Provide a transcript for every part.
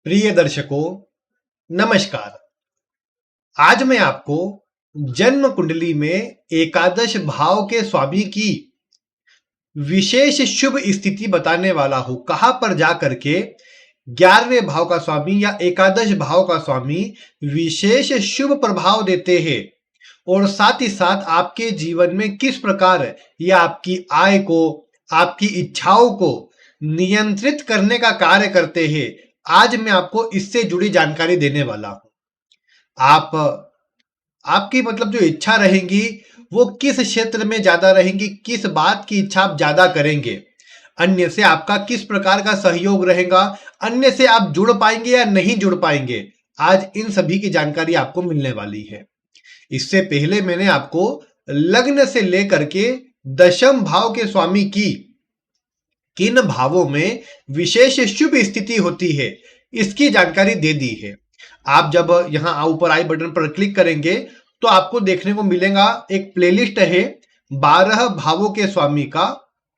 प्रिय दर्शकों, नमस्कार। आज मैं आपको जन्म कुंडली में एकादश भाव के स्वामी की विशेष शुभ स्थिति बताने वाला हूं। कहां पर जाकर के 11वें भाव का स्वामी या एकादश भाव का स्वामी विशेष शुभ प्रभाव देते हैं और साथ ही साथ आपके जीवन में किस प्रकार ये आपकी आय को, आपकी इच्छाओं को नियंत्रित करने का कार्य करते हैं। आज मैं आपको इससे जुड़ी जानकारी देने वाला हूं। आप आपकी मतलब जो इच्छा रहेंगी वो किस क्षेत्र में ज्यादा रहेंगी, किस बात की इच्छा आप ज्यादा करेंगे, अन्य से आपका किस प्रकार का सहयोग रहेगा, अन्य से आप जुड़ पाएंगे या नहीं जुड़ पाएंगे, आज इन सभी की जानकारी आपको मिलने वाली है। इससे पहले मैंने आपको लग्न से लेकर के दशम भाव के स्वामी की किन भावों में विशेष शुभ स्थिति होती है इसकी जानकारी दे दी है। आप जब यहां ऊपर आई बटन पर क्लिक करेंगे तो आपको देखने को मिलेगा एक प्लेलिस्ट है 12 भावों के स्वामी का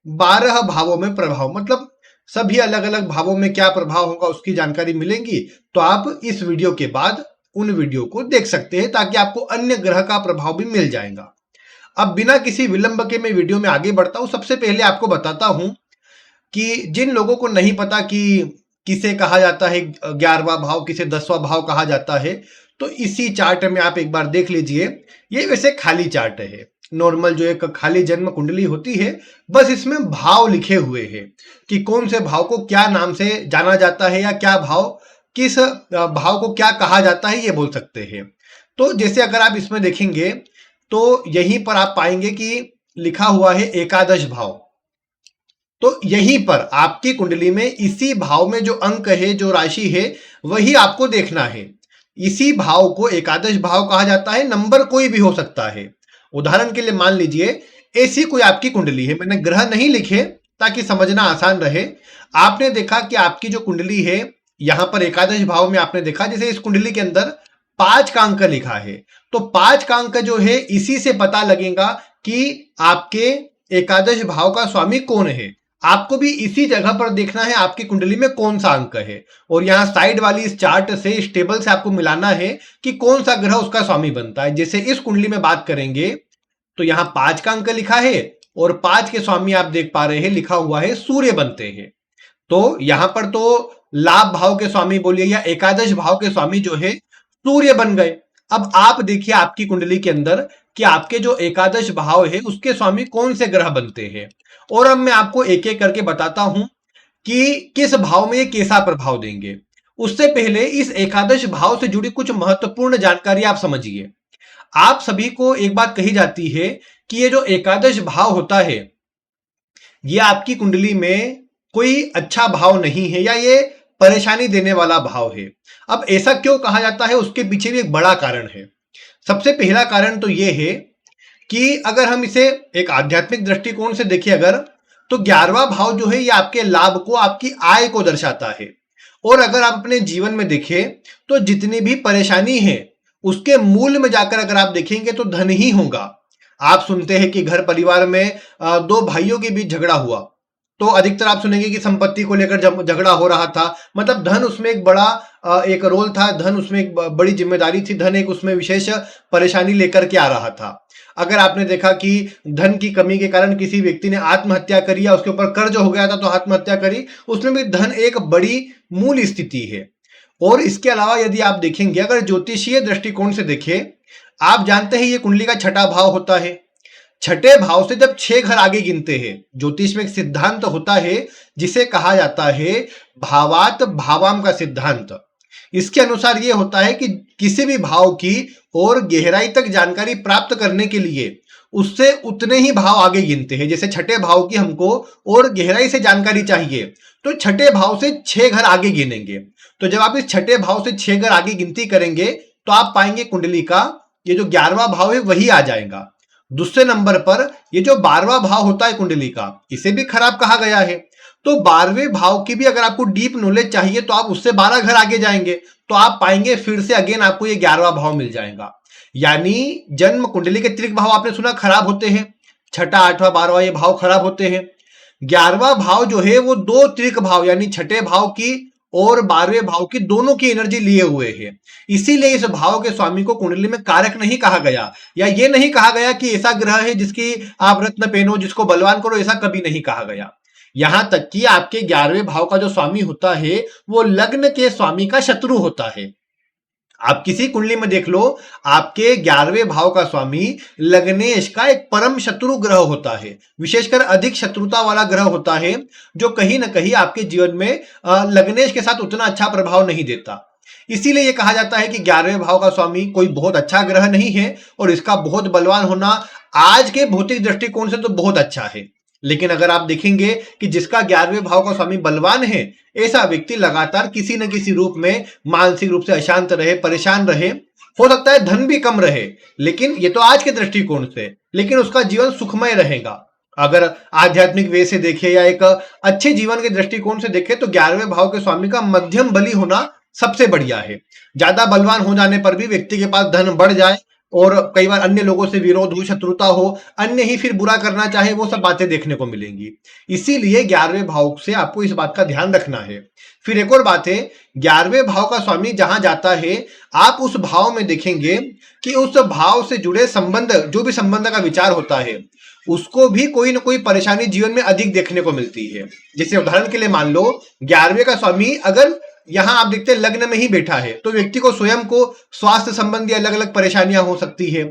12 भावों में प्रभाव, मतलब सभी अलग अलग भावों में क्या प्रभाव होगा उसकी जानकारी मिलेगी। तो आप इस वीडियो के बाद उन वीडियो को देख सकते हैं ताकि आपको अन्य ग्रह का प्रभाव भी मिल जाएगा। अब बिना किसी विलंब के मैं वीडियो में आगे बढ़ता हूं। सबसे पहले आपको बताता हूं कि जिन लोगों को नहीं पता कि किसे कहा जाता है 11वां भाव, किसे 10वां भाव कहा जाता है, तो इसी चार्ट में आप एक बार देख लीजिए। ये वैसे खाली चार्ट है, नॉर्मल जो एक खाली जन्म कुंडली होती है, बस इसमें भाव लिखे हुए हैं कि कौन से भाव को क्या नाम से जाना जाता है या क्या भाव, किस भाव को क्या कहा जाता है, ये बोल सकते हैं। तो जैसे अगर आप इसमें देखेंगे तो यहीं पर आप पाएंगे कि लिखा हुआ है एकादश भाव। तो यहीं पर आपकी कुंडली में इसी भाव में जो अंक है, जो राशि है, वही आपको देखना है। इसी भाव को एकादश भाव कहा जाता है। नंबर कोई भी हो सकता है। उदाहरण के लिए मान लीजिए ऐसी कोई आपकी कुंडली है, मैंने ग्रह नहीं लिखे ताकि समझना आसान रहे। आपने देखा कि आपकी जो कुंडली है यहां पर एकादश भाव में आपने देखा जैसे इस कुंडली के अंदर 5 का अंक लिखा है, तो 5 का अंक जो है इसी से पता लगेगा कि आपके एकादश भाव का स्वामी कौन है। आपको भी इसी जगह पर देखना है आपकी कुंडली में कौन सा अंक है, और यहां साइड वाली इस चार्ट से, इस टेबल से आपको मिलाना है कि कौन सा ग्रह उसका स्वामी बनता है। जैसे इस कुंडली में बात करेंगे तो यहां 5 का अंक लिखा है और 5 के स्वामी आप देख पा रहे हैं लिखा हुआ है सूर्य बनते हैं। तो यहां पर तो लाभ भाव के स्वामी बोलिए या एकादश भाव के स्वामी जो है सूर्य बन गए। अब आप देखिए आपकी कुंडली के अंदर कि आपके जो एकादश भाव है उसके स्वामी कौन से ग्रह बनते हैं, और अब मैं आपको एक एक करके बताता हूं कि किस भाव में ये कैसा प्रभाव देंगे। उससे पहले इस एकादश भाव से जुड़ी कुछ महत्वपूर्ण जानकारी आप समझिए। आप सभी को एक बात कही जाती है कि ये जो एकादश भाव होता है ये आपकी कुंडली में कोई अच्छा भाव नहीं है या ये परेशानी देने वाला भाव है। अब ऐसा क्यों कहा जाता है उसके पीछे भी एक बड़ा कारण है। सबसे पहला कारण तो यह है कि अगर हम इसे एक आध्यात्मिक दृष्टिकोण से देखें अगर, तो 11वां भाव जो है ये आपके लाभ को, आपकी आय को दर्शाता है। और अगर आप अपने जीवन में देखें तो जितनी भी परेशानी है उसके मूल में जाकर अगर आप देखेंगे तो धन ही होगा। आप सुनते हैं कि घर परिवार में दो भाइयों के बीच झगड़ा हुआ तो अधिकतर आप सुनेंगे कि संपत्ति को लेकर झगड़ा हो रहा था, मतलब धन उसमें एक बड़ा एक रोल था, धन उसमें एक बड़ी जिम्मेदारी थी, धन एक उसमें विशेष परेशानी लेकर के आ रहा था। अगर आपने देखा कि धन की कमी के कारण किसी व्यक्ति ने आत्महत्या करी या उसके ऊपर कर्ज हो गया था तो आत्महत्या करी, उसमें भी धन एक बड़ी मूल स्थिति है। और इसके अलावा यदि आप देखेंगे अगर ज्योतिषीय दृष्टिकोण से देखें, आप जानते हैं ये कुंडली का छठा भाव होता है। छठे भाव से जब 6 घर आगे गिनते हैं, ज्योतिष में एक सिद्धांत होता है जिसे कहा जाता है भावात भावाम का सिद्धांत। इसके अनुसार यह होता है कि किसी भी भाव की और गहराई तक जानकारी प्राप्त करने के लिए उससे उतने ही भाव आगे गिनते हैं। जैसे छठे भाव की हमको और गहराई से जानकारी चाहिए तो छठे भाव से 6 घर आगे गिनेंगे। तो जब आप इस छठे भाव से 6 घर आगे गिनती करेंगे तो आप पाएंगे कुंडली का ये जो 11वां भाव है वही आ जाएगा। दूसरे नंबर पर ये जो 12वां भाव होता है कुंडली का, इसे भी खराब कहा गया है। तो 12वें भाव की भी अगर आपको डीप नॉलेज चाहिए तो आप उससे 12 घर आगे जाएंगे तो आप पाएंगे फिर से अगेन आपको ये 11वां भाव मिल जाएगा। यानी जन्म कुंडली के त्रिक भाव आपने सुना खराब होते हैं, छठा, आठवां, 12वां ये भाव खराब होते हैं। 11वां भाव जो है वो 2 त्रिक भाव यानी छठे भाव की और 12वें भाव की दोनों की एनर्जी लिए हुए है। इसीलिए इस भाव के स्वामी को कुंडली में कारक नहीं कहा गया, या ये नहीं कहा गया कि ऐसा ग्रह है जिसकी आप रत्न पहनो, जिसको बलवान करो, ऐसा कभी नहीं कहा गया। यहां तक कि आपके 11वें भाव का जो स्वामी होता है वो लग्न के स्वामी का शत्रु होता है। आप किसी कुंडली में देख लो, आपके 11वें भाव का स्वामी लग्नेश का एक परम शत्रु ग्रह होता है, विशेषकर अधिक शत्रुता वाला ग्रह होता है, जो कहीं ना कहीं आपके जीवन में लग्नेश के साथ उतना अच्छा प्रभाव नहीं देता। इसीलिए यह कहा जाता है कि 11वें भाव का स्वामी कोई बहुत अच्छा ग्रह नहीं है, और इसका बहुत बलवान होना आज के भौतिक दृष्टिकोण से तो बहुत अच्छा है। लेकिन अगर आप देखेंगे कि जिसका 11वें भाव का स्वामी बलवान है, ऐसा व्यक्ति लगातार किसी न किसी रूप में मानसिक रूप से अशांत रहे, परेशान रहे, हो सकता है धन भी कम रहे, लेकिन ये तो आज के दृष्टिकोण से, लेकिन उसका जीवन सुखमय रहेगा। अगर आध्यात्मिक वे से देखे या एक अच्छे जीवन के दृष्टिकोण से देखे तो 11वें भाव के स्वामी का मध्यम बली होना सबसे बढ़िया है। ज्यादा बलवान हो जाने पर भी व्यक्ति के पास धन बढ़ जाए और कई बार अन्य लोगों से विरोध हो, शत्रुता हो, अन्य ही फिर बुरा करना चाहे, वो सब बातें देखने को मिलेंगी। इसीलिए 11वें भाव से आपको इस बात का ध्यान रखना है। फिर एक और बात है, 11वें भाव का स्वामी जहां जाता है, आप उस भाव में देखेंगे कि उस भाव से जुड़े संबंध, जो भी संबंध का विचार होता है, उसको भी कोई ना कोई परेशानी जीवन में अधिक देखने को मिलती है। जैसे उदाहरण के लिए मान लो 11वें का स्वामी अगर यहां आप देखते हैं लग्न में ही बैठा है, तो व्यक्ति को स्वयं को स्वास्थ्य संबंधी अलग अलग परेशानियां हो सकती है।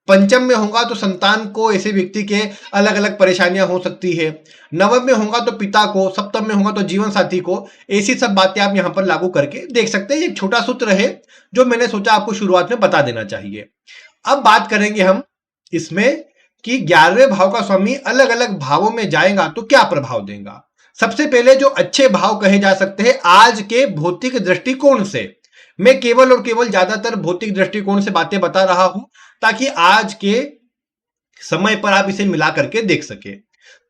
पंचम में होगा तो संतान को, ऐसे व्यक्ति के अलग अलग परेशानियां हो सकती है। नवम में होगा तो पिता को, सप्तम में होगा तो जीवन साथी को। ऐसी सब बातें आप यहां पर लागू करके देख सकते हैं। ये एक छोटा सूत्र है जो मैंने सोचा आपको शुरुआत में बता देना चाहिए। अब बात करेंगे हम इसमें कि 11वें भाव का स्वामी अलग अलग भावों में जाएगा तो क्या प्रभाव देगा। सबसे पहले जो अच्छे भाव कहे जा सकते हैं आज के भौतिक दृष्टिकोण से, मैं केवल और केवल ज्यादातर भौतिक दृष्टिकोण से बातें बता रहा हूं ताकि आज के समय पर आप इसे मिला करके देख सके।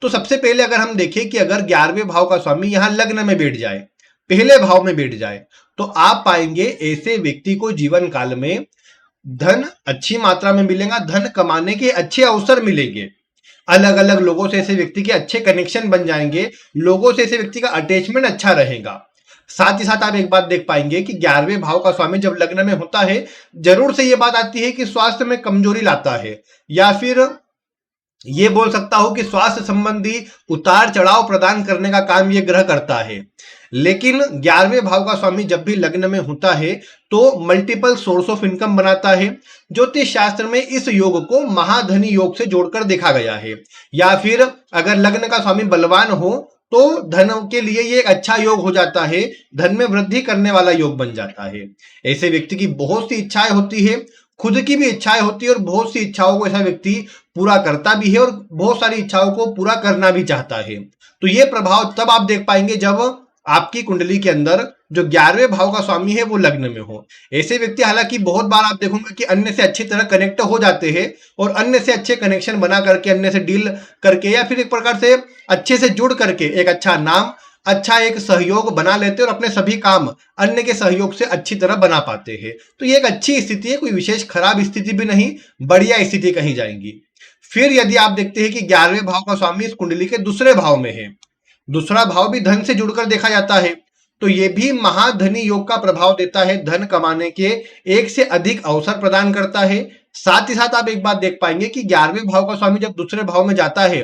तो सबसे पहले अगर हम देखें कि अगर 11वें भाव का स्वामी यहां लग्न में बैठ जाए, पहले भाव में बैठ जाए, तो आप पाएंगे ऐसे व्यक्ति को जीवन काल में धन अच्छी मात्रा में मिलेगा, धन कमाने के अच्छे अवसर मिलेंगे, अलग अलग लोगों से ऐसे व्यक्ति के अच्छे कनेक्शन बन जाएंगे, लोगों से ऐसे व्यक्ति का अटैचमेंट अच्छा रहेगा। साथ ही साथ आप एक बात देख पाएंगे कि 11वें भाव का स्वामी जब लग्न में होता है, जरूर से यह बात आती है कि स्वास्थ्य में कमजोरी लाता है, या फिर ये बोल सकता हूं कि स्वास्थ्य संबंधी उतार चढ़ाव प्रदान करने का काम यह ग्रह करता है। लेकिन 11वें भाव का स्वामी जब भी लग्न में होता है तो मल्टीपल सोर्स ऑफ इनकम बनाता है। ज्योतिष शास्त्र में इस योग को महाधनी योग से जोड़कर देखा गया है। या फिर अगर लग्न का स्वामी बलवान हो तो धन के लिए ये एक अच्छा योग हो जाता है, धन में वृद्धि करने वाला योग बन जाता है। ऐसे व्यक्ति की बहुत सी इच्छाएं होती है, खुद की भी इच्छाएं होती है, और बहुत सी इच्छाओं को ऐसा व्यक्ति पूरा करता भी है और बहुत सारी इच्छाओं को पूरा करना भी चाहता है। तो ये प्रभाव तब आप देख पाएंगे जब आपकी कुंडली के अंदर जो 11वें भाव का स्वामी है वो लग्न में हो। ऐसे व्यक्ति हालांकि बहुत बार आप देखोगे कि अन्य से अच्छी तरह कनेक्ट हो जाते हैं और अन्य से अच्छे कनेक्शन बना करके, अन्य से डील करके, या फिर एक प्रकार से अच्छे से जुड़ करके एक अच्छा नाम, अच्छा एक सहयोग बना लेते हैं और अपने सभी काम अन्य के सहयोग से अच्छी तरह बना पाते हैं। तो ये एक अच्छी स्थिति है, कोई विशेष खराब स्थिति भी नहीं, बढ़िया स्थिति कही जाएंगी। फिर यदि आप देखते हैं कि 11वें भाव का स्वामी इस कुंडली के दूसरे भाव में है, दूसरा भाव भी धन से जुड़कर देखा जाता है, तो यह भी महाधनी योग का प्रभाव देता है, धन कमाने के एक से अधिक अवसर प्रदान करता है। साथ ही साथ आप एक बात देख पाएंगे कि 11वें भाव का स्वामी जब दूसरे भाव में जाता है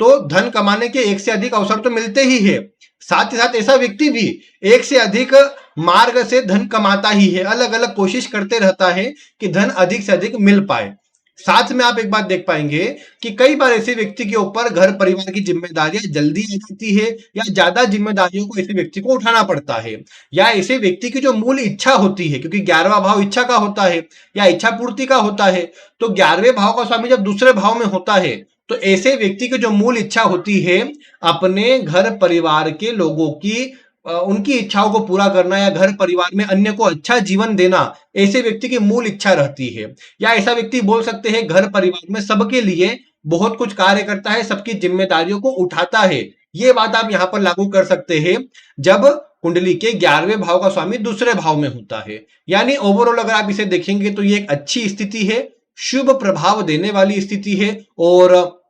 तो धन कमाने के एक से अधिक अवसर तो मिलते ही है, साथ ही साथ ऐसा व्यक्ति भी एक से अधिक मार्ग से धन कमाता ही है, अलग अलग कोशिश करते रहता है कि धन अधिक से अधिक मिल पाए। साथ में आप एक बात देख पाएंगे कि कई बार ऐसे व्यक्ति के ऊपर घर परिवार की जिम्मेदारियां जल्दी आ जाती है, या ज्यादा जिम्मेदारियों को ऐसे व्यक्ति को उठाना पड़ता है, या ऐसे व्यक्ति की जो मूल इच्छा होती है, क्योंकि 11वां भाव इच्छा का होता है या इच्छा पूर्ति का होता है, तो 11वें भाव का स्वामी जब दूसरे भाव में होता है तो ऐसे व्यक्ति की जो मूल इच्छा होती है अपने घर परिवार के लोगों की उनकी इच्छाओं को पूरा करना, या घर परिवार में अन्य को अच्छा जीवन देना, ऐसे व्यक्ति की मूल इच्छा रहती है। या ऐसा व्यक्ति बोल सकते हैं घर परिवार में सबके लिए बहुत कुछ कार्य करता है, सबकी जिम्मेदारियों को उठाता है। ये बात आप यहां पर लागू कर सकते हैं जब कुंडली के 11वें भाव का स्वामी दूसरे भाव में होता है। यानी ओवरऑल अगर आप इसे देखेंगे तो ये एक अच्छी स्थिति है, शुभ प्रभाव देने वाली स्थिति है, और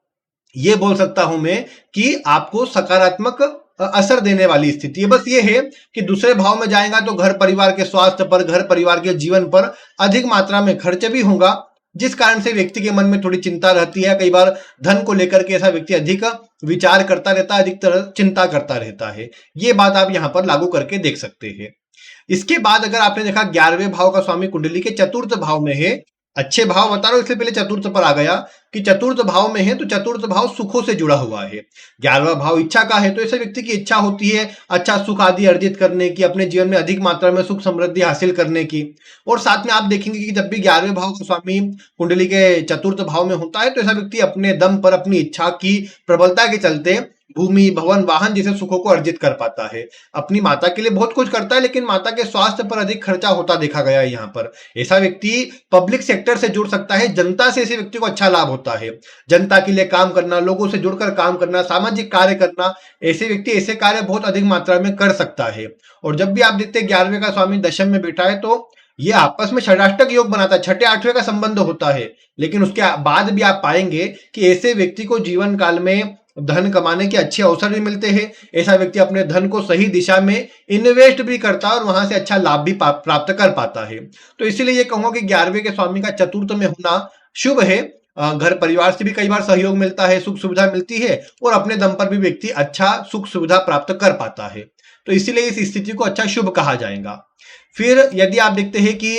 ये बोल सकता हूं मैं कि आपको सकारात्मक असर देने वाली स्थिति है। बस ये है कि दूसरे भाव में जाएगा तो घर परिवार के स्वास्थ्य पर, घर परिवार के जीवन पर अधिक मात्रा में खर्च भी होगा, जिस कारण से व्यक्ति के मन में थोड़ी चिंता रहती है। कई बार धन को लेकर के ऐसा व्यक्ति अधिक विचार करता रहता है, अधिक तरह चिंता करता रहता है। ये बात आप यहां पर लागू करके देख सकते हैं। इसके बाद अगर आपने देखा 11वें भाव का स्वामी कुंडली के चतुर्थ भाव में है, अच्छे भाव बता रहा हूं इसलिए पहले चतुर्थ पर आ गया कि चतुर्थ भाव में है, तो चतुर्थ भाव सुखों से जुड़ा हुआ है। 11वां भाव इच्छा का है, तो ऐसे व्यक्ति की इच्छा होती है अच्छा सुख आदि अर्जित करने की, अपने जीवन में अधिक मात्रा में सुख समृद्धि हासिल करने की। और साथ में आप देखेंगे कि जब भी 11वें भाव का स्वामी कुंडली के चतुर्थ भाव में होता है तो ऐसा व्यक्ति अपने दम पर, अपनी इच्छा की प्रबलता के चलते भूमि, भवन, वाहन जैसे सुखों को अर्जित कर पाता है। अपनी माता के लिए बहुत कुछ करता है, लेकिन माता के स्वास्थ्य पर अधिक खर्चा होता देखा गया है यहाँ पर। ऐसा व्यक्ति पब्लिक सेक्टर से जुड़ सकता है, जनता से ऐसे व्यक्ति को अच्छा लाभ होता है। जनता के लिए काम करना, लोगों से जुड़कर काम करना, सामाजिक कार्य करना, ऐसे व्यक्ति ऐसे कार्य बहुत अधिक मात्रा में कर सकता है। और जब भी आप देखते हैं 11वें का स्वामी दशम में बैठा है तो ये आपस में षडाष्टक योग बनाता है, छठे आठवें का संबंध होता है। लेकिन उसके बाद भी आप पाएंगे कि ऐसे व्यक्ति को जीवन काल में धन कमाने के अच्छे अवसर भी मिलते हैं। ऐसा व्यक्ति अपने धन को सही दिशा में इन्वेस्ट भी करता है और वहां से अच्छा लाभ भी प्राप्त कर पाता है। तो इसीलिए ये कहूंगा कि 11वें के स्वामी का चतुर्थ में होना शुभ है। घर परिवार से भी कई बार सहयोग मिलता है, सुख सुविधा मिलती है और अपने दम पर भी व्यक्ति अच्छा सुख सुविधा प्राप्त कर पाता है। तो इसीलिए इस स्थिति को अच्छा शुभ कहा जाएगा। फिर यदि आप देखते हैं कि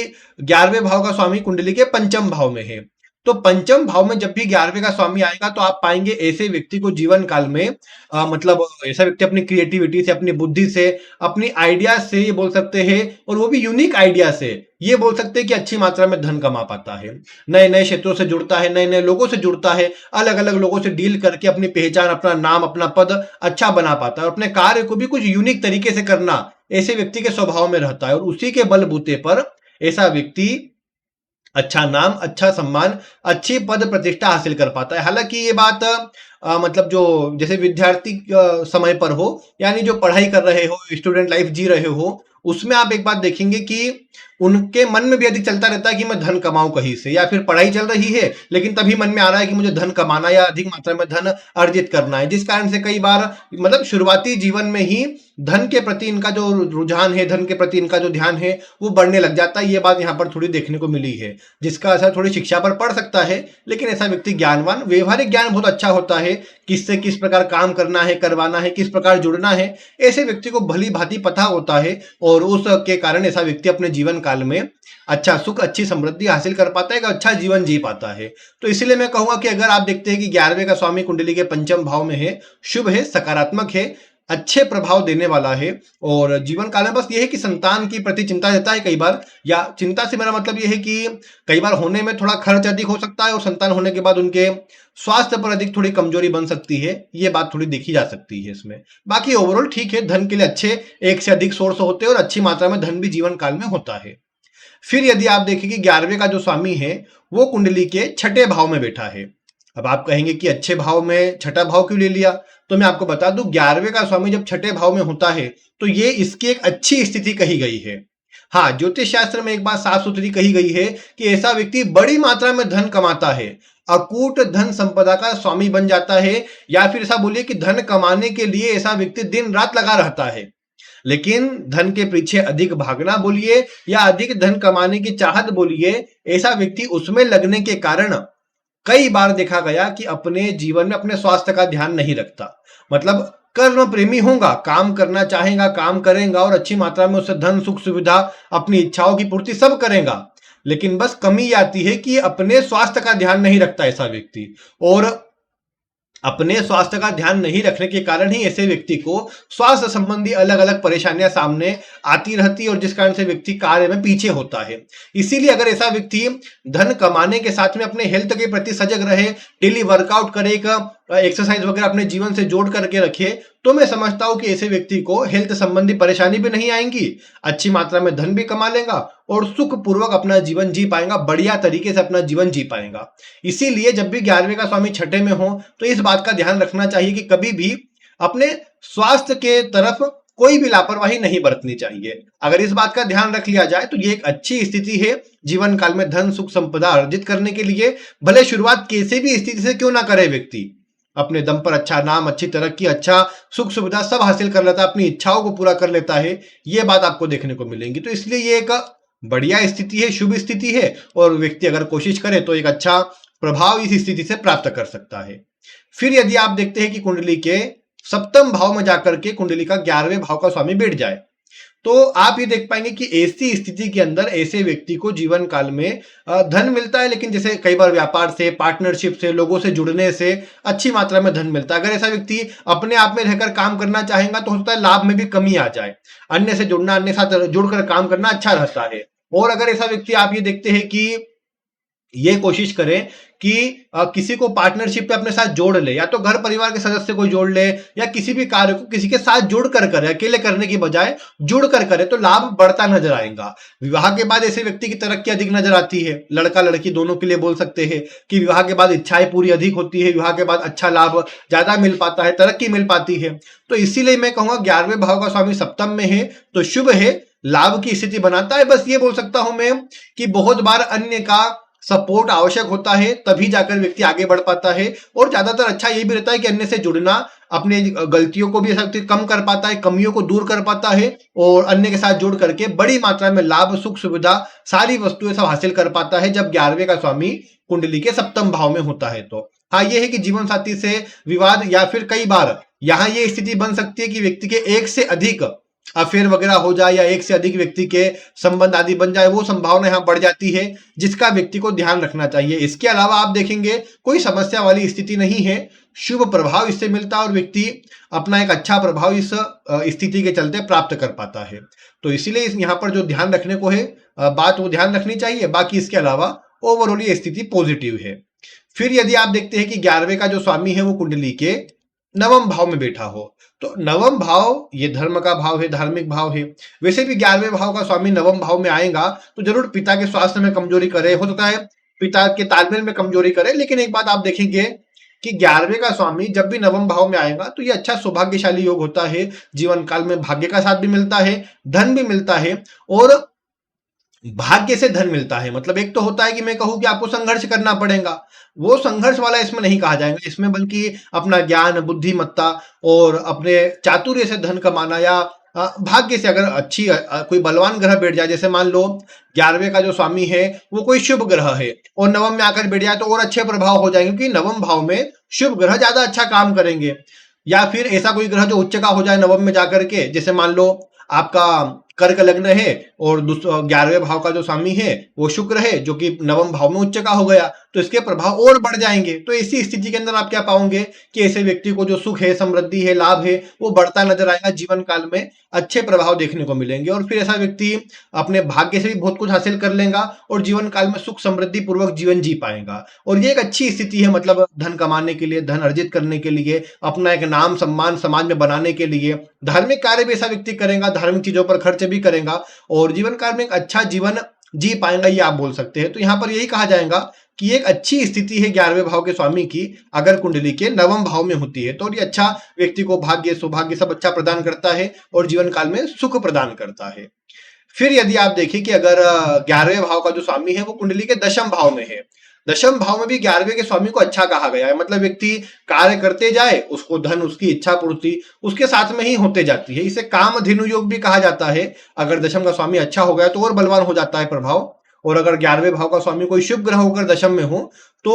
11वें भाव का स्वामी कुंडली के पंचम भाव में है, तो पंचम भाव में जब भी 11वें का स्वामी आएगा तो आप पाएंगे ऐसे व्यक्ति को जीवन काल में मतलब ऐसा व्यक्ति अपनी क्रिएटिविटी से, अपनी बुद्धि से, अपनी आइडिया से, ये बोल सकते हैं, और वो भी यूनिक आइडिया से, ये बोल सकते हैं कि अच्छी मात्रा में धन कमा पाता है। नए नए क्षेत्रों से जुड़ता है, नए नए लोगों से जुड़ता है, अलग अलग लोगों से डील करके अपनी पहचान, अपना नाम, अपना पद अच्छा बना पाता है और अपने कार्य को भी कुछ यूनिक तरीके से करना ऐसे व्यक्ति के स्वभाव में रहता है। और उसी के बलबूते पर ऐसा व्यक्ति अच्छा नाम, अच्छा सम्मान, अच्छी पद प्रतिष्ठा हासिल कर पाता है। हालांकि ये बात मतलब जो जैसे विद्यार्थी समय पर हो, यानी जो पढ़ाई कर रहे हो, स्टूडेंट लाइफ जी रहे हो, उसमें आप एक बात देखेंगे कि उनके मन में भी अधिक चलता रहता है कि मैं धन कमाऊं कहीं से, या फिर पढ़ाई चल रही है लेकिन तभी मन में आ रहा है कि मुझे धन कमाना या अधिक मात्रा में धन अर्जित करना है, जिस कारण से कई बार मतलब शुरुआती जीवन में ही धन के प्रति इनका जो रुझान है, धन के प्रति इनका जो ध्यान है वो बढ़ने लग जाता है। ये बात यहाँ पर थोड़ी देखने को मिली है, जिसका असर थोड़ी शिक्षा पर पड़ सकता है। लेकिन ऐसा व्यक्ति ज्ञानवान, व्यवहारिक ज्ञान बहुत अच्छा होता है, किससे किस प्रकार काम करना है, करवाना है, किस प्रकार जुड़ना है, ऐसे व्यक्ति को भली भांति पता होता है और उसके कारण ऐसा व्यक्ति अपने जीवन काल में अच्छा सुख, अच्छी समृद्धि हासिल कर पाता है, एक अच्छा जीवन जी पाता है। तो इसीलिए मैं कहूंगा कि अगर आप देखते हैं कि 11वें का स्वामी कुंडली के पंचम भाव में है, शुभ है, सकारात्मक है, अच्छे प्रभाव देने वाला है, और जीवन काल में बस ये है कि संतान की प्रति चिंता रहता है कई बार, या चिंता से मेरा मतलब ये है कि कई बार होने में थोड़ा खर्च अधिक हो सकता है और संतान होने के बाद उनके स्वास्थ्य पर अधिक थोड़ी कमजोरी बन सकती है। ये बात थोड़ी देखी जा सकती है इसमें। बाकी ओवरऑल ठीक है, धन के लिए अच्छे एक से अधिक सोर्स होते हैं और अच्छी मात्रा में धन भी जीवन काल में होता है। फिर यदि आप देखें कि 11वें का जो स्वामी है वो कुंडली के छठे भाव में बैठा है। अब आप कहेंगे कि अच्छे भाव में छठा भाव क्यों ले लिया, तो मैं आपको बता दूं 11वें का स्वामी जब छठे भाव में होता है तो ये इसकी एक अच्छी स्थिति कही गई है। हाँ, ज्योतिष शास्त्र में एक बात साफ सुथरी कही गई है कि ऐसा व्यक्ति बड़ी मात्रा में धन कमाता है, अकूट धन संपदा का स्वामी बन जाता है, या फिर ऐसा बोलिए कि धन कमाने के लिए ऐसा व्यक्ति दिन रात लगा रहता है। लेकिन धन के पीछे अधिक भागना बोलिए या अधिक धन कमाने की चाहत बोलिए, ऐसा व्यक्ति उसमें लगने के कारण कई बार देखा गया कि अपने जीवन में अपने स्वास्थ्य का ध्यान नहीं रखता। मतलब कर्म प्रेमी होगा, काम करना चाहेगा, काम करेगा और अच्छी मात्रा में उससे धन, सुख, सुविधा, अपनी इच्छाओं की पूर्ति सब करेगा, लेकिन बस कमी आती है कि अपने स्वास्थ्य का ध्यान नहीं रखता ऐसा व्यक्ति। और अपने स्वास्थ्य का ध्यान नहीं रखने के कारण ही ऐसे व्यक्ति को स्वास्थ्य संबंधी अलग अलग परेशानियां सामने आती रहती है और जिस कारण से व्यक्ति कार्य में पीछे होता है। इसीलिए अगर ऐसा व्यक्ति धन कमाने के साथ में अपने हेल्थ के प्रति सजग रहे, डेली वर्कआउट करे, एक्सरसाइज वगैरह अपने जीवन से जोड़ करके रखे, तो मैं समझता हूं कि ऐसे व्यक्ति को हेल्थ संबंधी परेशानी भी नहीं आएंगी, अच्छी मात्रा में धन भी कमा लेगा और सुख पूर्वक अपना जीवन जी पाएगा, बढ़िया तरीके से अपना जीवन जी पाएगा। इसीलिए जब भी 11वें का स्वामी छठे में हो तो इस बात का ध्यान रखना चाहिए कि कभी भी अपने स्वास्थ्य के तरफ कोई भी लापरवाही नहीं बरतनी चाहिए। अगर इस बात का ध्यान रख लिया जाए तो ये एक अच्छी स्थिति है जीवन काल में धन, सुख, संपदा अर्जित करने के लिए। भले शुरुआत किसी भी स्थिति से क्यों ना करे व्यक्ति, अपने दम पर अच्छा नाम, अच्छी तरक्की, अच्छा सुख सुविधा सब हासिल कर लेता है, अपनी इच्छाओं को पूरा कर लेता है। ये बात आपको देखने को मिलेंगी। तो इसलिए ये एक बढ़िया स्थिति है, शुभ स्थिति है, और व्यक्ति अगर कोशिश करे तो एक अच्छा प्रभाव इस स्थिति से प्राप्त कर सकता है। फिर यदि आप देखते हैं कि कुंडली के सप्तम भाव में जाकर के कुंडली का 11वें भाव का स्वामी बैठ जाए, तो आप ये देख पाएंगे कि ऐसी स्थिति के अंदर ऐसे व्यक्ति को जीवन काल में धन मिलता है, लेकिन जैसे कई बार व्यापार से, पार्टनरशिप से, लोगों से जुड़ने से अच्छी मात्रा में धन मिलता है। अगर ऐसा व्यक्ति अपने आप में रहकर काम करना चाहेगा तो हो सकता है लाभ में भी कमी आ जाए। अन्य से जुड़ना, अन्य साथ जुड़कर काम करना अच्छा रहता है। और अगर ऐसा व्यक्ति आप ये देखते हैं कि ये कोशिश करें कि किसी को पार्टनरशिप पे अपने साथ जोड़ ले, या तो घर परिवार के सदस्य को जोड़ ले, या किसी भी कार्य को किसी के साथ जुड़ कर करे, अकेले करने की बजाय जुड़ कर करे, तो लाभ बढ़ता नजर आएगा। विवाह के बाद ऐसे व्यक्ति की तरक्की अधिक नजर आती है। लड़का लड़की दोनों के लिए बोल सकते हैं कि विवाह के बाद इच्छाएं पूरी अधिक होती है, विवाह के बाद अच्छा लाभ ज्यादा मिल पाता है, तरक्की मिल पाती है। तो इसीलिए मैं कहूंगा 11वें भाव का स्वामी सप्तम में है तो शुभ है, लाभ की स्थिति बनाता है। बस ये बोल सकता हूं मैं कि बहुत बार अन्य का सपोर्ट आवश्यक होता है, तभी जाकर व्यक्ति आगे बढ़ पाता है। और ज्यादातर अच्छा ये भी रहता है कि अन्य से जुड़ना अपने गलतियों को भी ऐसा व्यक्ति कम कर पाता है, कमियों को दूर कर पाता है, और अन्य के साथ जुड़ करके बड़ी मात्रा में लाभ, सुख सुविधा, सारी वस्तुएं सब हासिल कर पाता है जब 11वें का स्वामी कुंडली के सप्तम भाव में होता है। तो हाँ, ये है कि जीवन साथी से विवाद, या फिर कई बार यहाँ ये स्थिति बन सकती है कि व्यक्ति के एक से अधिक अफेयर वगैरह हो जाए, या एक से अधिक व्यक्ति के संबंध आदि बन जाए, वो संभावना यहाँ बढ़ जाती है, जिसका व्यक्ति को ध्यान रखना चाहिए। इसके अलावा आप देखेंगे कोई समस्या वाली स्थिति नहीं है, शुभ प्रभाव इससे मिलता है और व्यक्ति अपना एक अच्छा प्रभाव इस स्थिति के चलते प्राप्त कर पाता है। तो इसीलिए यहाँ पर जो ध्यान रखने को है बात, वो ध्यान रखनी चाहिए। बाकी इसके अलावा ओवरऑल ये स्थिति पॉजिटिव है। फिर यदि आप देखते हैं कि 11वें का जो स्वामी है वो कुंडली के नवम भाव में बैठा हो, तो नवम भाव ये धर्म का भाव है, धार्मिक भाव है। वैसे भी 11वें भाव का स्वामी नवम भाव में आएगा तो जरूर पिता के स्वास्थ्य में कमजोरी करे, हो सकता है पिता के तालमेल में कमजोरी करे। लेकिन एक बात आप देखेंगे कि 11वें का स्वामी जब भी नवम भाव में आएगा तो ये अच्छा सौभाग्यशाली योग होता है। जीवन काल में भाग्य का साथ भी मिलता है, धन भी मिलता है, और भाग्य से धन मिलता है। मतलब एक तो होता है कि मैं कहूं कि आपको संघर्ष करना पड़ेगा, वो संघर्ष वाला इसमें नहीं कहा जाएगा, इसमें बल्कि अपना ज्ञान, बुद्धिमत्ता और अपने चातुर्य से धन कमाना, या भाग्य से अगर अच्छी कोई बलवान ग्रह बैठ जाए, जैसे मान लो 11वें का जो स्वामी है वो कोई शुभ ग्रह है और नवम में आकर बैठ जाए, तो और अच्छे प्रभाव हो जाएंगे, क्योंकि नवम भाव में शुभ ग्रह ज्यादा अच्छा काम करेंगे। या फिर ऐसा कोई ग्रह जो उच्च का हो जाए नवम में जाकर के, जैसे मान लो आपका कर्क लग्न है और 11वें भाव का जो स्वामी है वो शुक्र है, जो कि नवम भाव में उच्च का हो गया, तो इसके प्रभाव और बढ़ जाएंगे। तो ऐसी स्थिति के अंदर आप क्या पाओगे कि ऐसे व्यक्ति को जो सुख है, समृद्धि है, लाभ है, वो बढ़ता नजर आएगा। जीवन काल में अच्छे प्रभाव देखने को मिलेंगे, और फिर ऐसा व्यक्ति अपने भाग्य से भी बहुत कुछ हासिल कर लेगा और जीवन काल में सुख समृद्धि पूर्वक जीवन जी पाएगा। और ये एक अच्छी स्थिति है, मतलब धन कमाने के लिए, धन अर्जित करने के लिए, अपना एक नाम सम्मान समाज में बनाने के लिए, धार्मिक कार्य भी ऐसा व्यक्ति करेगा, धार्मिक चीजों पर खर्च भी करेगा, और जीवन काल में एक अच्छा जीवन जी पाएंगा, ये आप बोल सकते हैं। तो यहाँ पर यही कहा जाएगा कि एक अच्छी स्थिति है 11वें भाव के स्वामी की, अगर कुंडली के नवम भाव में होती है, तो ये अच्छा व्यक्ति को भाग्य, सौभाग्य सब अच्छा प्रदान करता है और जीवन काल में सुख प्रदान करता है। फिर यदि आप देखें कि अगर 11वें भाव का जो स्वामी है वो कुंडली के दशम भाव में है, दशम भाव में भी 11वें के स्वामी को अच्छा कहा गया है। मतलब व्यक्ति कार्य करते जाए, उसको धन, उसकी इच्छा पूर्ति उसके साथ में ही होते जाती है। इसे काम धेनु योग भी कहा जाता है। अगर दशम का स्वामी अच्छा हो गया तो और बलवान हो जाता है प्रभाव। और अगर 11वें भाव का स्वामी कोई शुभ ग्रह होकर दशम में हो तो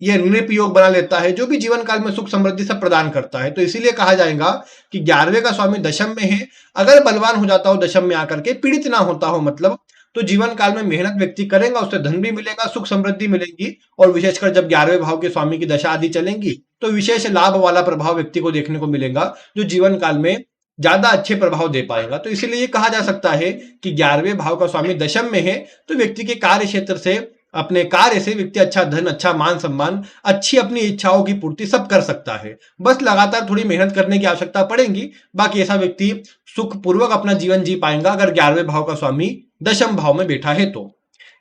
ये नृप योग बना लेता है, जो भी जीवन काल में सुख समृद्धि सब प्रदान करता है। तो इसीलिए कहा जाएगा कि 11वें का स्वामी दशम में है, अगर बलवान हो जाता हो दशम में आकर के, पीड़ित ना होता हो मतलब, तो जीवन काल में मेहनत व्यक्ति करेगा, उससे धन भी मिलेगा, सुख समृद्धि मिलेगी। और विशेषकर जब 11वें भाव के स्वामी की दशा आदि चलेंगी तो विशेष लाभ वाला प्रभाव व्यक्ति को देखने को मिलेगा, जो जीवन काल में ज्यादा अच्छे प्रभाव दे पाएगा। तो इसीलिए ये कहा जा सकता है कि 11वें भाव का स्वामी दशम में है तो व्यक्ति के कार्य क्षेत्र से, अपने कार्य से व्यक्ति अच्छा धन, अच्छा मान सम्मान, अच्छी अपनी इच्छाओं की पूर्ति सब कर सकता है। बस लगातार थोड़ी मेहनत करने की आवश्यकता पड़ेगी। बाकी ऐसा व्यक्ति सुख पूर्वक अपना जीवन जी पाएगा अगर 11वें भाव का स्वामी दशम भाव में बैठा है तो।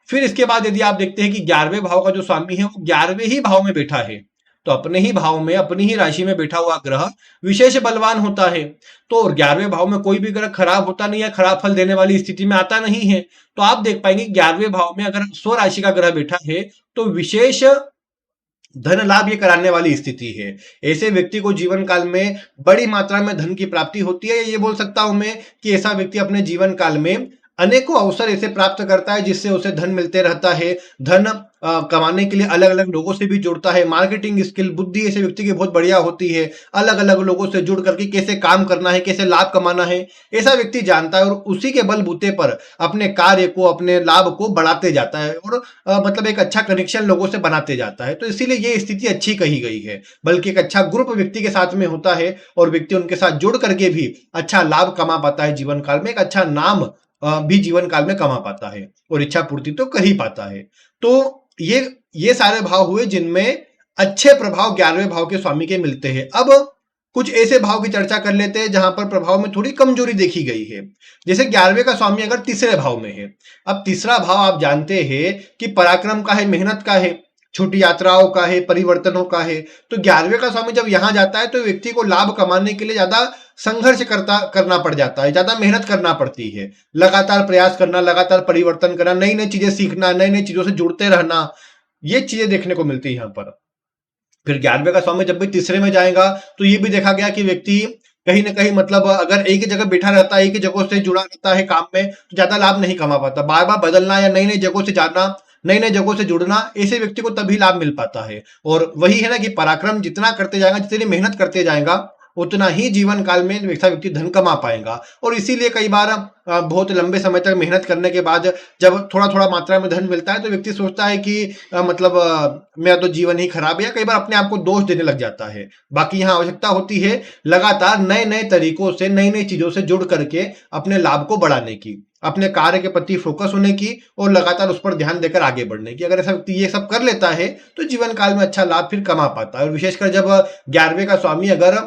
फिर इसके बाद यदि आप देखते हैं कि 11वें भाव का जो स्वामी है वो 11वें ही भाव में बैठा है, तो अपने ही भाव में, अपनी ही राशि में बैठा हुआ ग्रह विशेष बलवान होता है। तो 11वें भाव में कोई भी ग्रह खराब होता नहीं है, खराब फल देने वाली स्थिति में आता नहीं है। तो आप देख पाएंगे 11वें भाव में अगर स्व राशि का ग्रह बैठा है तो विशेष धन लाभ ये कराने वाली स्थिति है। ऐसे व्यक्ति को जीवन काल में बड़ी मात्रा में धन की प्राप्ति होती है। ये बोल सकता हूं मैं कि ऐसा व्यक्ति अपने जीवन काल में अनेकों अवसर ऐसे प्राप्त करता है जिससे उसे धन मिलते रहता है। धन कमाने के लिए अलग अलग लोगों से भी जुड़ता है। मार्केटिंग स्किल, बुद्धि ऐसे व्यक्ति की बहुत बढ़िया होती है। अलग अलग लोगों से जुड़ करके कैसे काम करना है, कैसे लाभ कमाना है, ऐसा व्यक्ति जानता है और उसी के बलबूते पर अपने कार्य को, अपने लाभ को बढ़ाते जाता है और मतलब एक अच्छा कनेक्शन लोगों से बनाते जाता है। तो इसीलिए ये स्थिति अच्छी कही गई है। बल्कि एक अच्छा ग्रुप व्यक्ति के साथ में होता है और व्यक्ति उनके साथ जुड़ करके भी अच्छा लाभ कमा पाता है। जीवन काल में एक अच्छा नाम भी जीवन काल में कमा पाता है और इच्छा पूर्ति तो कर ही पाता है। तो ये सारे भाव हुए जिनमें अच्छे प्रभाव 11वें भाव के स्वामी के मिलते हैं। अब कुछ ऐसे भाव की चर्चा कर लेते हैं जहां पर प्रभाव में थोड़ी कमजोरी देखी गई है। जैसे 11वें का स्वामी अगर तीसरे भाव में है। अब तीसरा भाव आप जानते हैं कि पराक्रम का है, मेहनत का है, छोटी यात्राओं का है, परिवर्तनों का है। तो 11वें का स्वामी जब यहां जाता है तो व्यक्ति को लाभ कमाने के लिए ज्यादा संघर्ष करना पड़ जाता है, ज्यादा मेहनत करना पड़ती है। लगातार प्रयास करना, लगातार परिवर्तन करना, नई नई चीजें सीखना, नई नई चीजों से जुड़ते रहना, ये चीजें देखने को मिलती है यहाँ पर। फिर 11वें का स्वामी जब भी तीसरे में जाएगा तो ये भी देखा गया कि व्यक्ति कहीं ना कहीं मतलब अगर एक ही जगह बैठा रहता है, एक ही जगह से जुड़ा रहता है काम में, तो ज्यादा लाभ नहीं कमा पाता। बार बार बदलना या नई नई जगहों से जाना, नई नई जगहों से जुड़ना, ऐसे व्यक्ति को तभी लाभ मिल पाता है। और वही है ना कि पराक्रम जितना करते जाएगा, जितनी मेहनत करते जाएगा, उतना ही जीवन काल में वैसा व्यक्ति धन कमा पाएगा। और इसीलिए कई बार बहुत लंबे समय तक मेहनत करने के बाद जब थोड़ा थोड़ा मात्रा में धन मिलता है तो व्यक्ति सोचता है कि मतलब मेरा तो जीवन ही खराब है, या कई बार अपने आप को दोष देने लग जाता है। बाकी यहाँ आवश्यकता होती है लगातार नए नए तरीकों से, नई नई चीजों से जुड़ करके अपने लाभ को बढ़ाने की, अपने कार्य के प्रति फोकस होने की और लगातार उस पर ध्यान देकर आगे बढ़ने की। अगर ऐसा व्यक्ति ये सब कर लेता है तो जीवन काल में अच्छा लाभ फिर कमा पाता है। और विशेषकर जब 11वें का स्वामी अगर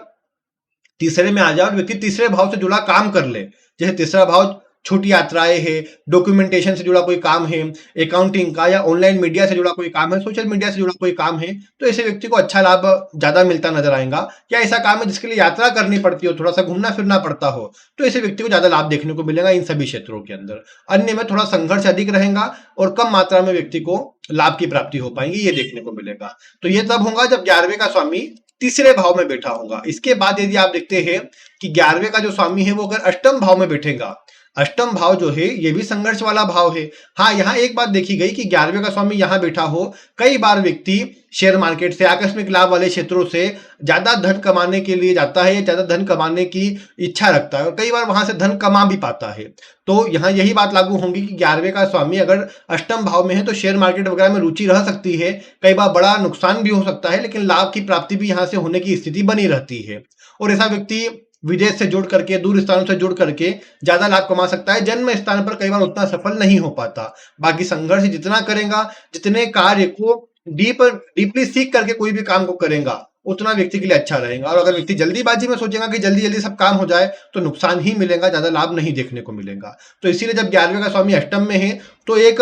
तीसरे में आ जाए और व्यक्ति तीसरे भाव से जुड़ा काम कर ले, जैसे तीसरा भाव छोटी यात्राएं है, डॉक्यूमेंटेशन से जुड़ा कोई काम है, अकाउंटिंग का या ऑनलाइन मीडिया से जुड़ा कोई काम है, सोशल मीडिया से जुड़ा कोई काम है, तो ऐसे व्यक्ति को अच्छा लाभ ज्यादा मिलता नजर आएगा। या ऐसा काम है जिसके लिए यात्रा करनी पड़ती हो, थोड़ा सा घूमना फिरना पड़ता हो, तो ऐसे व्यक्ति को ज्यादा लाभ देखने को मिलेगा इन सभी क्षेत्रों के अंदर। अन्य में थोड़ा संघर्ष अधिक रहेगा और कम मात्रा में व्यक्ति को लाभ की प्राप्ति हो पाएंगी, ये देखने को मिलेगा। तो ये तब होगा जब 11वें का स्वामी तीसरे भाव में बैठा होगा। इसके बाद यदि आप देखते हैं कि 11वें का जो स्वामी है वो अगर अष्टम भाव में बैठेगा, अष्टम भाव जो है ये भी संघर्ष वाला भाव है। हाँ, यहाँ एक बात देखी गई कि 11वें का स्वामी यहाँ बैठा हो, कई बार व्यक्ति शेयर मार्केट से, आकस्मिक लाभ वाले क्षेत्रों से ज्यादा धन कमाने के लिए जाता है, ज्यादा धन कमाने की इच्छा रखता है और कई बार वहां से धन कमा भी पाता है। तो यहाँ यही बात लागू होगी कि 11वें का स्वामी अगर अष्टम भाव में है तो शेयर मार्केट वगैरह में रुचि रह सकती है। कई बार बड़ा नुकसान भी हो सकता है, लेकिन लाभ की प्राप्ति भी यहाँ से होने की स्थिति बनी रहती है। और ऐसा व्यक्ति विदेश से जुड़ करके, दूर स्थानों से जुड़ करके ज्यादा लाभ कमा सकता है। जन्म स्थान पर कई बार उतना सफल नहीं हो पाता। बाकी संघर्ष जितना करेगा, जितने कार्य को डीपली सीख करके कोई भी काम को करेगा, उतना व्यक्ति के लिए अच्छा रहेगा। और अगर व्यक्ति जल्दीबाजी में सोचेगा कि जल्दी जल्दी सब काम हो जाए तो नुकसान ही मिलेगा, ज्यादा लाभ नहीं देखने को मिलेगा। तो इसीलिए जब 11वें का स्वामी अष्टम में है तो एक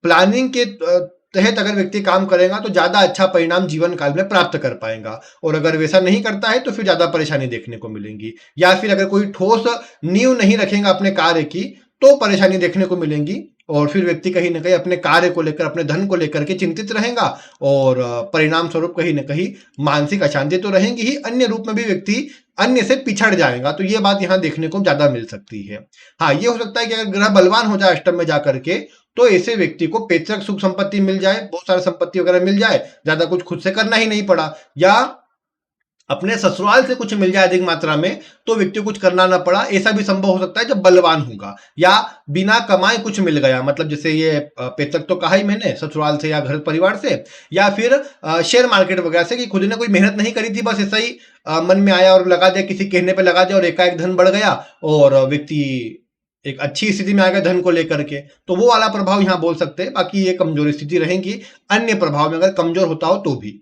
प्लानिंग के तहत अगर व्यक्ति काम करेगा तो ज्यादा अच्छा परिणाम जीवन काल में प्राप्त कर पाएगा। और अगर वैसा नहीं करता है तो फिर ज्यादा परेशानी देखने को मिलेंगी। या फिर अगर कोई ठोस नींव नहीं रखेगा अपने कार्य की तो परेशानी देखने को मिलेंगी और फिर व्यक्ति कहीं ना कहीं अपने कार्य को लेकर, अपने धन को लेकर के चिंतित रहेगा और परिणाम स्वरूप कहीं ना कहीं मानसिक अशांति तो रहेंगी ही, अन्य रूप में भी व्यक्ति अन्य से पिछड़ जाएगा। तो ये बात यहाँ देखने को ज्यादा मिल सकती है। हाँ, ये हो सकता है कि अगर ग्रह बलवान हो जाए अष्टम में जाकर के तो ऐसे व्यक्ति को पैतृक सुख संपत्ति मिल जाए, बहुत सारी संपत्ति वगैरह मिल जाए, ज्यादा कुछ खुद से करना ही नहीं पड़ा, या अपने ससुराल से कुछ मिल जाए अधिक मात्रा में तो व्यक्ति को कुछ करना ना पड़ा। ऐसा भी संभव हो सकता है जब बलवान होगा। या बिना कमाए कुछ मिल गया, मतलब जैसे ये पैतृक तो कहा ही मैंने, ससुराल से या घर परिवार से, या फिर शेयर मार्केट वगैरह से कि खुद ने कोई मेहनत नहीं करी थी, बस ऐसा ही मन में आया और लगा दिया, किसी कहने पे लगा दिया और एकाएक धन बढ़ गया और व्यक्ति एक अच्छी स्थिति में आ गया धन को लेकर के। तो वो वाला प्रभाव यहाँ बोल सकते हैं। बाकी ये कमजोर स्थिति रहेंगी अन्य प्रभाव में अगर कमजोर होता हो तो भी।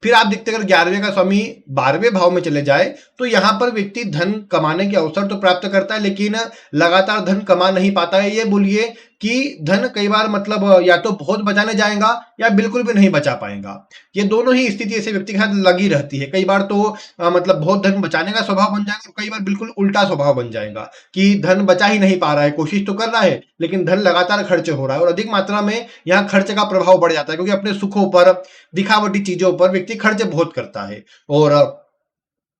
फिर आप देखते अगर 11वें का स्वामी 12वें भाव में चले जाए तो यहां पर व्यक्ति धन कमाने के अवसर तो प्राप्त करता है, लेकिन लगातार धन कमा नहीं पाता है। ये बोलिए कि धन कई बार मतलब या तो बहुत बचाने जाएगा या बिल्कुल भी नहीं बचा पाएगा। ये दोनों ही स्थिति ऐसे व्यक्ति के साथ लगी रहती है। कई बार तो मतलब बहुत धन बचाने का स्वभाव बन जाएगा, कई बार बिल्कुल उल्टा स्वभाव बन जाएगा कि धन बचा ही नहीं पा रहा है, कोशिश तो कर रहा है लेकिन धन लगातार खर्च हो रहा है और अधिक मात्रा में यहाँ खर्च का प्रभाव बढ़ जाता है, क्योंकि अपने सुखों पर, दिखावटी चीजों पर व्यक्ति खर्च बहुत करता है। और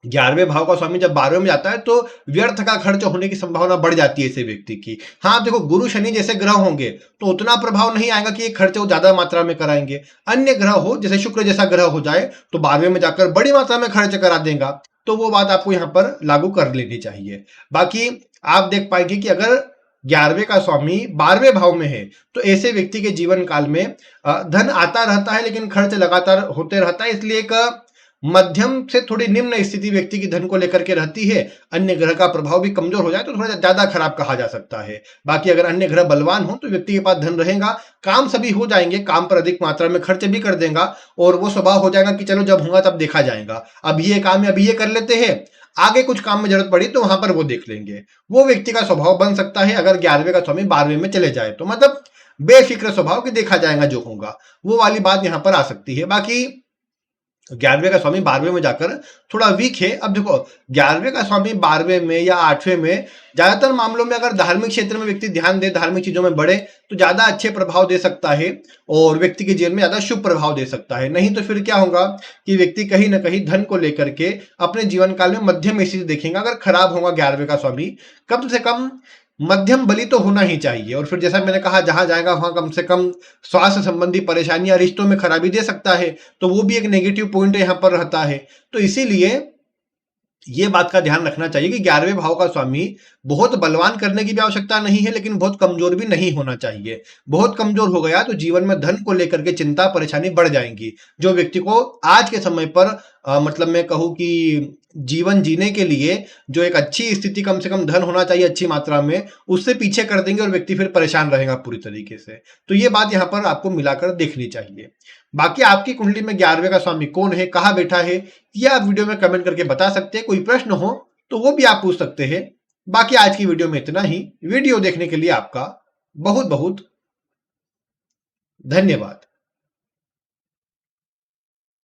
11वें भाव का स्वामी जब 12वें में जाता है तो व्यर्थ का खर्च होने की संभावना बढ़ जाती है ऐसे व्यक्ति की। हाँ देखो, गुरु शनि जैसे ग्रह होंगे तो उतना प्रभाव नहीं आएगा कि ये खर्च वो ज्यादा मात्रा में कराएंगे। अन्य ग्रह हो, जैसे शुक्र जैसा ग्रह हो जाए तो 12वें में जाकर बड़ी मात्रा में खर्च करा देगा, तो वो बात आपको यहाँ पर लागू कर लेनी चाहिए। बाकी आप देख पाएंगे कि अगर 11वें का स्वामी 12वें भाव में है तो ऐसे व्यक्ति के जीवन काल में धन आता रहता है लेकिन खर्च लगातार होते रहता है, इसलिए एक मध्यम से थोड़ी निम्न स्थिति व्यक्ति की धन को लेकर के रहती है। अन्य ग्रह का प्रभाव भी कमजोर हो जाए तो थोड़ा ज्यादा खराब कहा जा सकता है। बाकी अगर अन्य ग्रह बलवान हो तो व्यक्ति के पास धन रहेगा, काम सभी हो जाएंगे, काम पर अधिक मात्रा में खर्च भी कर देगा और वो स्वभाव हो जाएगा कि चलो जब होगा तब देखा जाएगा, अब ये काम है अभी ये कर लेते हैं, आगे कुछ काम में जरूरत पड़ी तो वहां पर वो देख लेंगे। वो व्यक्ति का स्वभाव बन सकता है अगर 11वें का स्वामी 12वें में चले जाए तो, मतलब बेफिक्र स्वभाव कि देखा जाएगा जो होगा, वो वाली बात यहां पर आ सकती है। बाकी 11वें का स्वामी 12वें में जाकर थोड़ा वीक है। अब देखो, 11वें का स्वामी 12वें में या 8वें में ज्यादातर मामलों में अगर धार्मिक क्षेत्र में व्यक्ति ध्यान दे, धार्मिक चीजों में बढ़े तो ज्यादा अच्छे प्रभाव दे सकता है और व्यक्ति के जीवन में ज्यादा शुभ प्रभाव दे सकता है। नहीं तो फिर क्या होगा कि व्यक्ति कहीं ना कहीं धन को लेकर के अपने जीवन काल में मध्यम स्थिति देखेगा। अगर खराब होगा 11वें का स्वामी, कम से कम मध्यम बली तो होना ही चाहिए। और फिर जैसा मैंने कहा, जहां जाएगा वहां कम से कम स्वास्थ्य संबंधी परेशानियां, रिश्तों में खराबी दे सकता है, तो वो भी एक नेगेटिव पॉइंट यहां पर रहता है। तो इसीलिए ये बात का ध्यान रखना चाहिए कि 11वें भाव का स्वामी बहुत बलवान करने की भी आवश्यकता नहीं है लेकिन बहुत कमजोर भी नहीं होना चाहिए। बहुत कमजोर हो गया तो जीवन में धन को लेकर के चिंता परेशानी बढ़ जाएंगी, जो व्यक्ति को आज के समय पर मतलब मैं कहूँ कि जीवन जीने के लिए जो एक अच्छी स्थिति, कम से कम धन होना चाहिए अच्छी मात्रा में, उससे पीछे कर देंगे और व्यक्ति फिर परेशान रहेगा पूरी तरीके से। तो ये बात यहाँ पर आपको मिलाकर देखनी चाहिए। बाकी आपकी कुंडली में 11वें का स्वामी कौन है, कहाँ बैठा है, ये आप वीडियो में कमेंट करके बता सकते हैं। कोई प्रश्न हो तो वो भी आप पूछ सकते हैं। बाकी आज की वीडियो में इतना ही। वीडियो देखने के लिए आपका बहुत बहुत धन्यवाद।